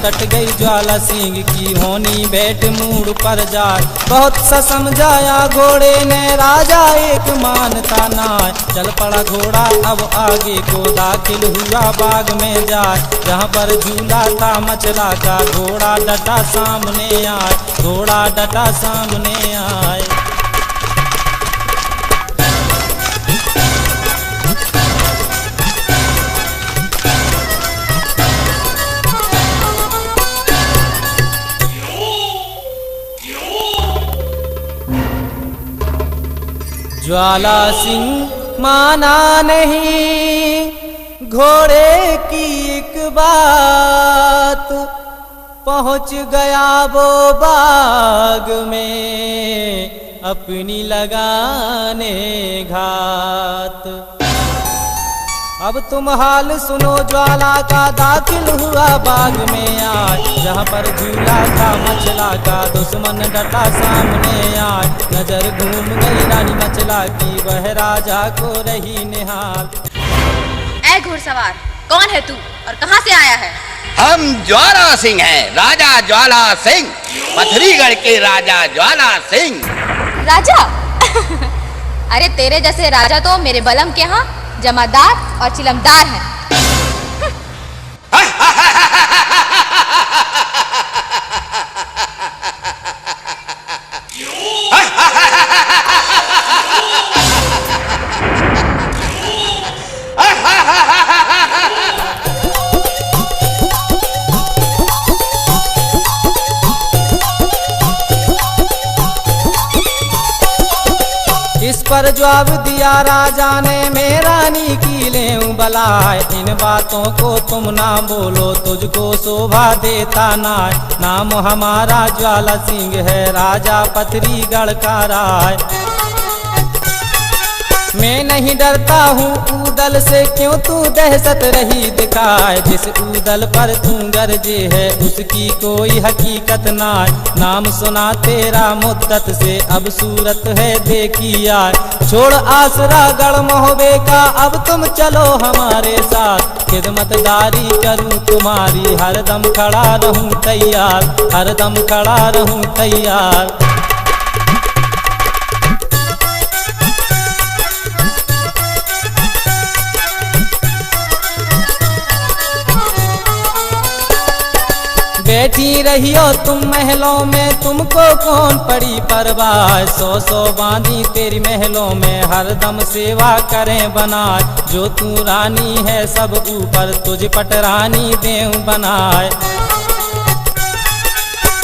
डट गई ज्वाला सिंह की होनी बैठ मूड पर जाए। बहुत सा समझाया घोड़े ने राजा एक मानता ना। चल पड़ा घोड़ा अब आगे को दाखिल हुआ बाग में जाए। जहाँ पर झूला था मचला का घोड़ा डटा सामने आए, घोड़ा डटा सामने आए। ज्वाला सिंह माना नहीं घोड़े की एक बात, पहुंच गया वो बाग में अपनी लगाने घात। अब तुम हाल सुनो ज्वाला का दाखिल हुआ बाग में आए। जहाँ पर झूला था मचला का दुश्मन डटा सामने आए। नजर घूम गई रानी मचला की वह राजा को रही निहाल। ऐ घुड़सवार कौन है तू और कहाँ से आया है? हम ज्वाला सिंह हैं, राजा ज्वाला सिंह, पथरीगढ़ के राजा ज्वाला सिंह। राजा? अरे तेरे जैसे राजा तो मेरे बलम के यहाँ जमादार और चिलमदार हैं। इस पर जवाब दिया राजा ने मैं रानी की लेऊं बलाए। इन बातों को तुम ना बोलो तुझको शोभा देता ना। नाम हमारा ज्वाला सिंह है राजा पथरीगढ़ का राय। मैं नहीं डरता हूँ ऊदल से क्यों तू दहशत रही दिखाए। जिस ऊदल पर तू गरजे है उसकी कोई हकीकत ना। नाम सुना तेरा मुद्दत से अब सूरत है देखी आए। छोड़ आसरा गढ़ मोहबे का अब तुम चलो हमारे साथ। खिदमतदारी करूँ तुम्हारी हरदम खड़ा रहूँ तैयार, हरदम खड़ा रहूँ तैयार। बैठी रहियो तुम महलों में तुमको कौन पड़ी परवाह। सौ सौ बांधी तेरी महलों में हरदम सेवा करें बनाए। जो तू रानी है सब ऊपर तुझ पटरानी देऊं बनाए।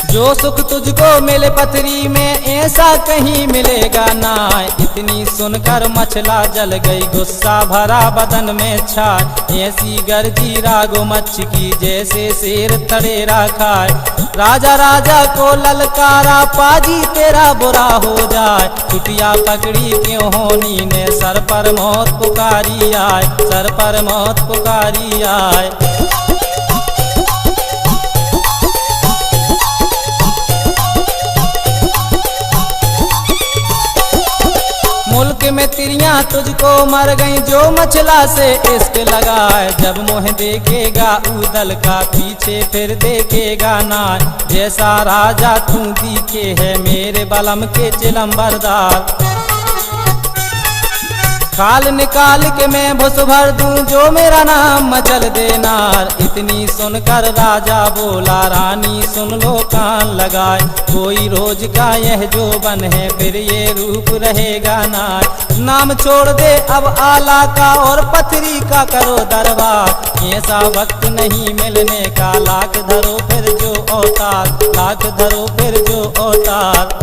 जो सुख तुझको मिले पथरी में ऐसा कहीं मिलेगा ना। इतनी सुनकर मचला जल गई गुस्सा भरा बदन में छाए। ऐसी गर्जी रागो मच्छ की जैसे शेर तड़ेरा खाए। राजा राजा को ललकारा पाजी तेरा बुरा हो जाए। कुटिया पकड़ी क्यों होनी ने सर पर मौत पुकारी आए, सर पर मौत पुकारी आए। मुल्क में तिरियां तुझको मर गई जो मचला से इश्क लगाए। जब मुँह देखेगा ऊदल का पीछे फिर देखेगा ना। जैसा राजा तू दिखे है मेरे बलम के चिलम्बरदार। खाल निकाल के मैं भुस भर दूं जो मेरा नाम मचल देनार। इतनी सुनकर राजा बोला रानी सुन लो कान लगाए। कोई रोज का यह जो बन है फिर ये रूप रहेगा ना। नाम छोड़ दे अब आला का और पथरी का करो दरबार। ऐसा वक्त नहीं मिलने का लाख धरो फिर जो अवतार, लाख धरो फिर जो अवतार।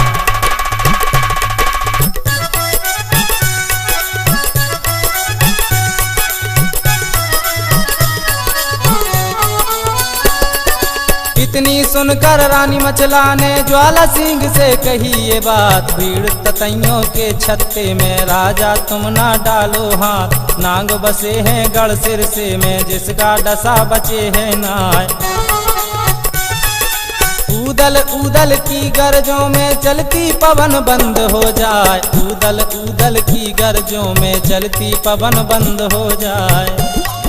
इतनी सुनकर रानी मचला ने ज्वाला सिंह से कही ये बात। भीड़ ततैयों के छत्ते में राजा तुम ना डालो हाथ। नांग बसे हैं गढ़ सिर से में जिसका डसा बचे है नाय। ऊदल ऊदल की गरजों में चलती पवन बंद हो जाए। ऊदल ऊदल की गरजों में चलती पवन बंद हो जाए।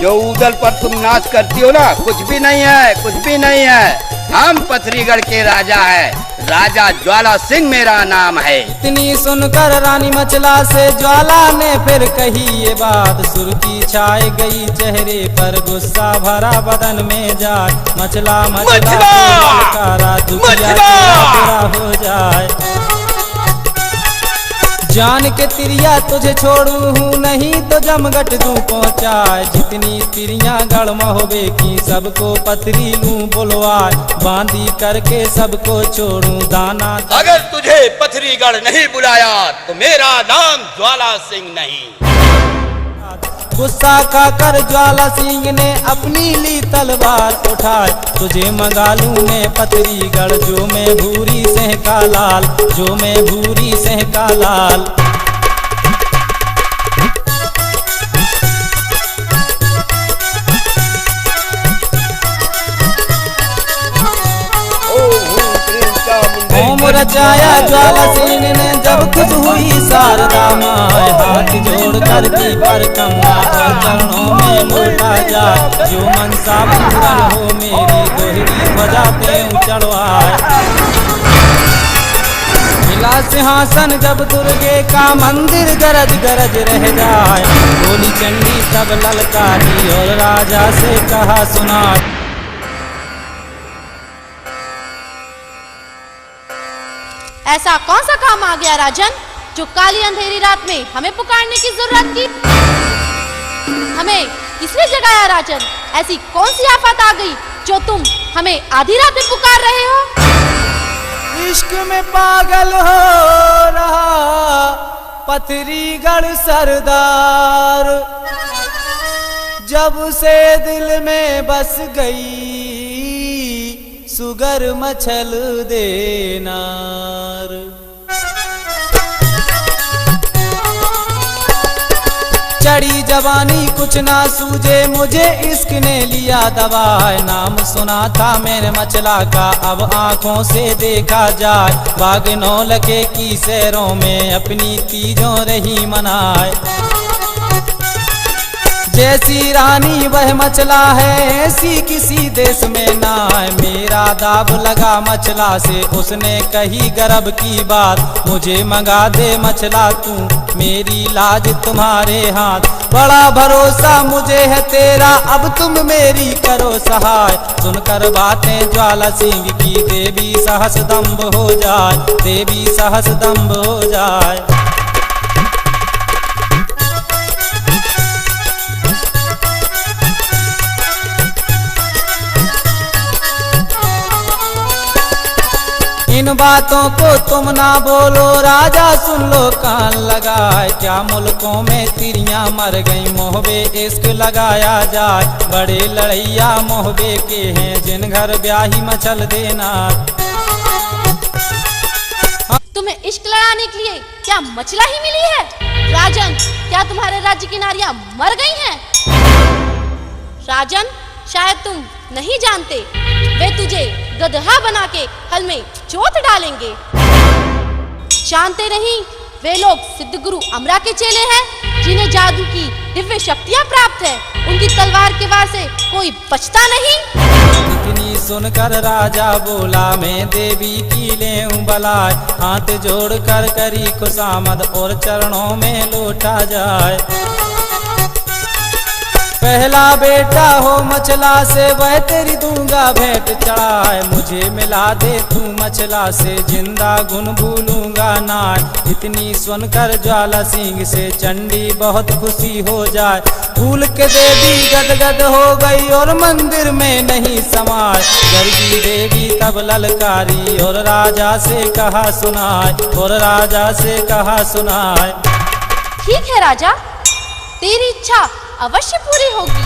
जो उदल पर तुम नाच करती हो ना, कुछ भी नहीं है, कुछ भी नहीं है। हम पथरीगढ़ के राजा है, राजा ज्वाला सिंह मेरा नाम है। इतनी सुनकर रानी मचला से ज्वाला ने फिर कही ये बात, सुर्खी छाए गई चेहरे पर, गुस्सा भरा बदन में जाए। मचला मचला ललकारा, दुखिया तेरा बुरा हो जाए। जान के तिरिया तुझे छोड़ू हूँ, नहीं तो जमगट दूं पहुँचाए। जितनी तिरिया गढ़ महोबे की, सबको पथरी लूं बुलवाए। बांधी करके सबको छोड़ूं दाना। अगर तुझे पथरीगढ़ नहीं बुलाया तो मेरा नाम ज्वाला सिंह नहीं। गुस्सा खाकर ज्वाला सिंह ने अपनी ली तलवार उठाए। तुझे मंगा लूं मैं पथरीगढ़, जो मैं भूरी सिंह का लाल, जो मैं भूरी सिंह का लाल। ओम रचाया ज्वाला सिंह ने जब खुद हुई शारदा माए। हाथ जोड़ करती पर कमला, चरणों में लौटा जाए। जो मनसा पूरन हो मेरी, दोहरी बजाते चढ़वाए। मिला सिंहासन जब दुर्गे का, मंदिर गरज गरज रह जाए। बोली चंडी तब ललकारी, और राजा से कहा सुना। ऐसा कौन सा काम आ गया राजन, जो काली अंधेरी रात में हमें पुकारने की जरूरत की? हमें किसने जगाया राजन? ऐसी कौन सी आफत आ गई जो तुम हमें आधी रात में पुकार रहे हो? इश्क में पागल हो रहा पथरीगढ़ सरदार, जब से दिल में बस गई सुगर मछल देनार। चढ़ी जवानी कुछ ना सूझे मुझे, इश्क ने लिया दबाए। नाम सुना था मैंने मचला का, अब आंखों से देखा जाए। बाग नौलखे की सैरों में अपनी तीजों रही मनाए। जैसी रानी वह मचला है, ऐसी किसी देश में ना है। मेरा दाब लगा मचला से, उसने कही गर्भ की बात। मुझे मंगा दे मचला तू, मेरी लाज तुम्हारे हाथ। बड़ा भरोसा मुझे है तेरा, अब तुम मेरी करो सहाय। सुनकर बातें ज्वाला सिंह की, देवी सहस दम्भ हो जाए, देवी सहस दम्भ हो जाए। इन बातों को तुम ना बोलो राजा, सुन लो कान लगाए। क्या मुल्कों में तिरियां मर गई, मोहबे इश्क लगाया जाए। बड़े लड़ैया मोहबे के हैं, जिन घर ब्याही मचल देना। तुम्हें इश्क लड़ाने के लिए क्या मचला ही मिली है? राजन, क्या तुम्हारे राज्य की नारियां मर गई हैं? राजन, शायद तुम नहीं जानते, वे तुझे गदहा बना के हल में जोत डालेंगे। जानते नहीं, वे लोग सिद्ध गुरु अमरा के चेले हैं, जिन्हें जादू की दिव्य शक्तियां प्राप्त है। उनकी तलवार के वार से कोई बचता नहीं। इतनी सुनकर राजा बोला, मैं देवी की लेऊं बलाय। हाथ जोड़ कर करी खुशामद, और चरणों में लौटा जाए। पहला बेटा हो मचला से, वह तेरी दूंगा भेंट चढ़ाए। मुझे मिला दे तू मचला से, जिंदा गुन भूलूंगा ना। इतनी सुनकर ज्वाला सिंह से चंडी बहुत खुशी हो जाए। फूल के देवी गदगद हो गई, और मंदिर में नहीं समाए। गर्गी देवी तब ललकारी, और राजा से कहा सुनाए, और राजा से कहा सुनाए। ठीक है राजा, तेरी इच्छा अवश्य पूरी होगी।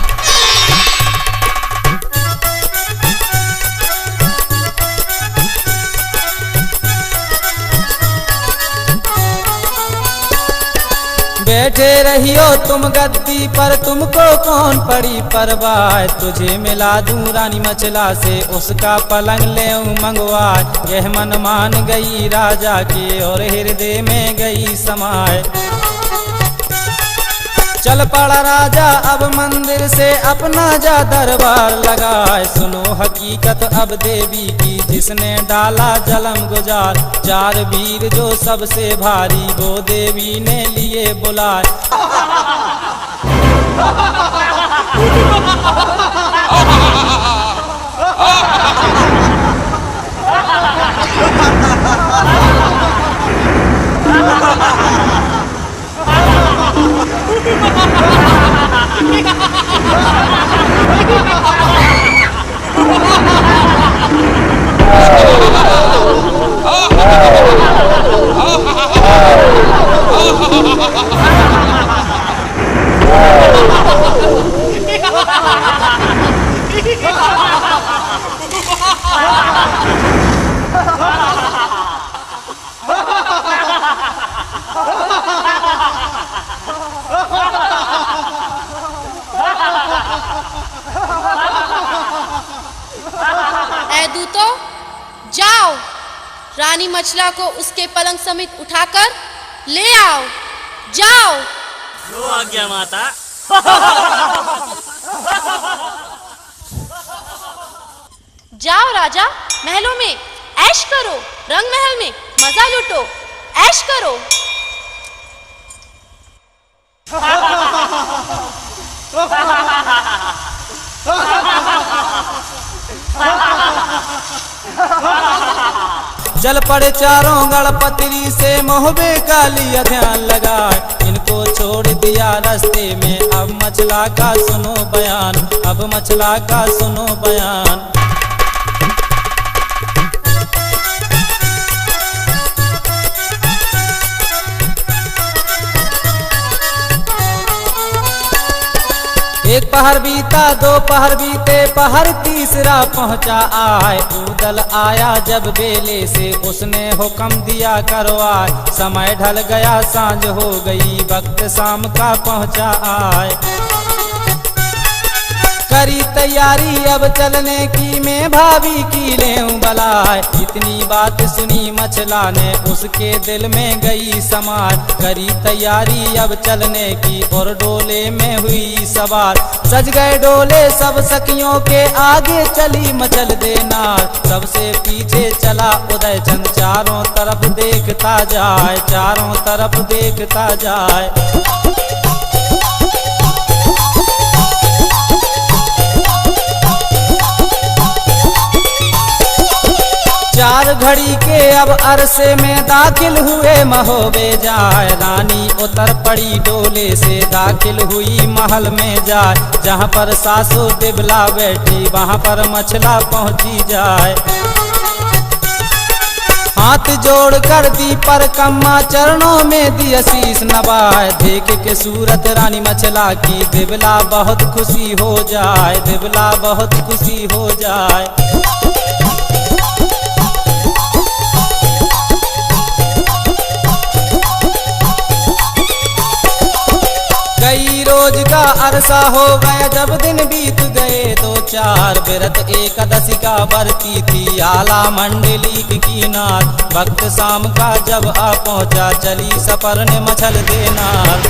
बैठे रहियो तुम गद्दी पर, तुमको कौन पड़ी परवाह। तुझे मिला दूं रानी मचला से, उसका पलंग ले मंगवा। यह मन मान गई राजा के, और हृदय में गई समाए। चल पड़ा राजा अब मंदिर से अपना जा दरबार लगाए। सुनो हकीकत अब देवी की जिसने डाला जलम गुजार। चार वीर जो सबसे भारी वो देवी ने लिए बुलाए। ऐ दूतो, जाओ रानी मछला को उसके पलंग समेत उठाकर ले आओ। जाओ। जो आज्ञा माता। जाओ राजा, महलों में ऐश करो, रंग महल में मजा लूटो, ऐश करो। जल पड़े चारों गणपति से मोहबे का लिया ध्यान लगाए। इनको छोड़ दिया रास्ते में अब मछला का सुनो बयान। अब मछला का सुनो बयान। एक पहर बीता दो पहर बीते पहर तीसरा पहुंचा आए। उदल आया जब बेले से उसने हुक्म दिया करवाए। समय ढल गया सांझ हो गई वक्त शाम का पहुंचा आए। करी तैयारी अब चलने की मैं भाभी की लेऊं बलाए। इतनी बात सुनी मछला ने उसके दिल में गई समार। करी तैयारी अब चलने की और डोले में हुई सवार। सज गए डोले सब सखियों के आगे चली मचल देनार। सबसे पीछे चला उदय चंद चारों तरफ देखता जाए। चारों तरफ देखता जाए। चार घड़ी के अब अरसे में दाखिल हुए महोबे जाए। रानी उतर पड़ी डोले से दाखिल हुई महल में जाए। जहाँ पर सासू दिबला बैठी वहाँ पर मछला पहुँची जाए। हाथ जोड़ कर दी पर कम्मा चरणों में दी शीश नवाए। देख के सूरत रानी मछला की दिबला बहुत खुशी हो जाए। दिबला बहुत खुशी हो जाए। कई रोज का अरसा हो गया जब दिन बीत गए दो चार। व्रत एकादशी का बरती थी आला मंडली की नार। वक्त शाम का जब आ पहुंचा चली सफर ने मछल देनार।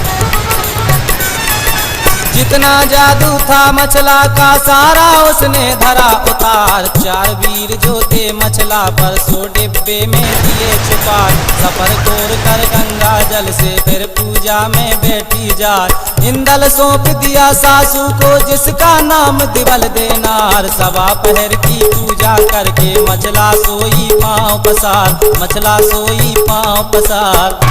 जितना जादू था मछला का सारा उसने धरा उतार। चार वीर जो थे मछला पर सो डिब्बे में दिए छुपा। सफर तोड़ कर गंगा जल से फिर पूजा में बैठी जाए। इंदल सौंप दिया सासू को जिसका नाम दिबल देनार। सवा पहर की पूजा करके मछला सोई पाँव पसार। मछला सोई पाँव पसार।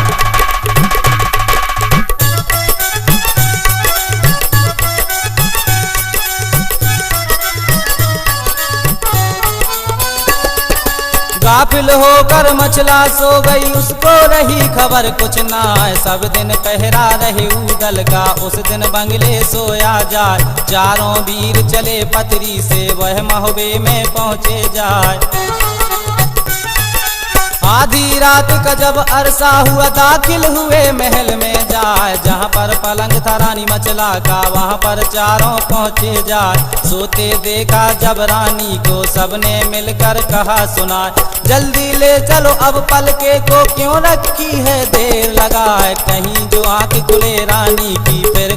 गाफिल होकर मछला सो गई उसको रही खबर कुछ ना। सब दिन पहरा रहे उदल का उस दिन बंगले सोया जाए। चारों वीर चले पतरी से वह महोबे में पहुँचे जाए। आधी रात का जब अरसा हुआ दाखिल हुए महल में जाए। जहाँ पर पलंग था रानी मछला का वहाँ पर चारों पहुँचे जाए। सोते देखा जब रानी को सबने मिलकर कहा सुना। जल्दी ले चलो अब पलके को क्यों रखी है देर लगाए। कहीं जो आँख खुले रानी की फिर